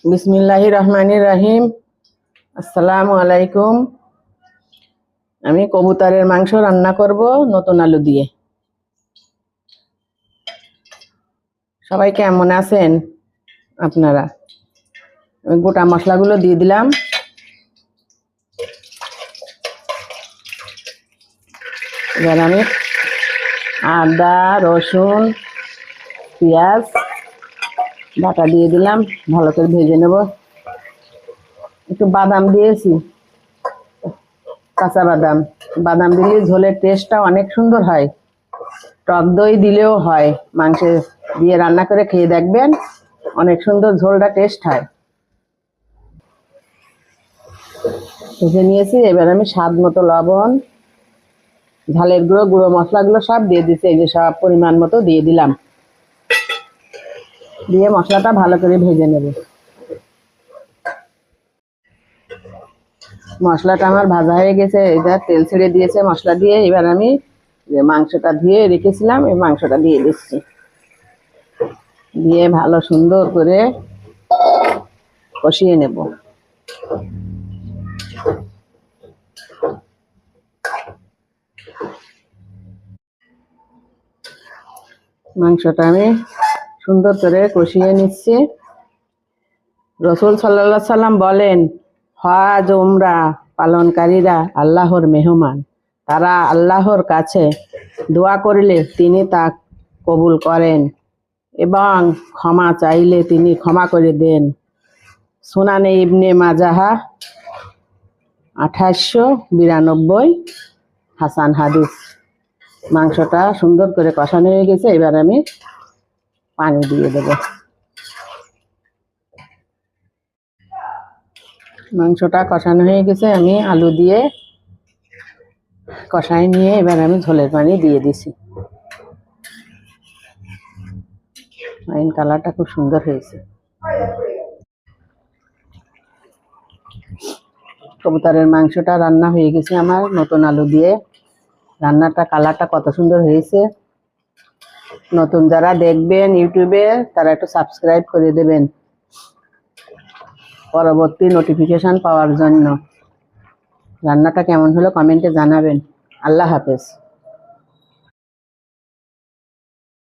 বিসমিল্লাহির রহমানির রহিম। আসসালামু আলাইকুম। আমি কবুতরের মাংস রান্না করব নতুন আলু দিয়ে। সবাই কেমন আছেন আপনারা? আমি গোটা মশলাগুলো দিয়ে দিলাম। এবার আমি আদা, রসুন, পেঁয়াজ বাটা দিয়ে দিলাম, ভালো করে ভেজে নেব। একটু বাদাম দিয়েছি, কাঁচা বাদাম। বাদাম দিলে ঝোলের টেস্টটা অনেক সুন্দর হয়। টক দই দিলেও হয়, মাংসে দিয়ে রান্না করে খেয়ে দেখবেন, অনেক সুন্দর ঝোলটা টেস্ট হয়। ভেজে নিয়েছি। এবার আমি স্বাদ মতো লবণ, ঝালের গুঁড়ো, গুঁড়ো মশলাগুলো সব দিয়ে দিচ্ছি। এই যে সব পরিমাণ মতো দিয়ে দিলাম, দিয়ে মশলাটা ভালো করে ভেজে নেব। মশলাটা আমার ভাজা হয়ে গেছে, এটা তেল ছেড়ে দিয়েছে মশলা দিয়ে। এবার আমি যে মাংসটা ধুয়ে রেখেছিলাম, এই মাংসটা দিয়ে দিচ্ছি। দিয়ে ভালো সুন্দর করে কষিয়ে নেব। মাংসটা আমি সুন্দর করে কষিয়ে নিচ্ছি। রাসূল সাল্লাল্লাহু আলাইহি সাল্লাম বলেন, হজ উমরা পালনকারীরা আল্লাহর মেহমান। তারা আল্লাহর কাছে দোয়া করলে তিনি তা কবুল করেন এবং ক্ষমা চাইলে তিনি ক্ষমা করে দেন। সুনানে ইবনে মাজাহা 2892, হাসান হাদিস। মাংসটা সুন্দর করে কষানো হয়ে গেছে। এবার আমি পানি দিয়ে দেব। মাংসটা কষানো হয়ে গেছে, আমি আলু দিয়ে কষাই নিয়ে এবার আমি ঝোলের পানি দিয়ে দিছি। ওয়াইন কালারটা খুব সুন্দর হয়েছে। কবুতরের মাংসটা রান্না হয়ে গেছে আমার নতুন আলু দিয়ে। রান্নাটা কালারটা কত সুন্দর হয়েছে। নতুন যারা দেখবেন ইউটিউবে, তারা একটু সাবস্ক্রাইব করে দেবেন পরবর্তী নোটিফিকেশন পাওয়ার জন্য। রান্নাটা কেমন হলো কমেন্টে জানাবেন। আল্লাহ হাফেজ।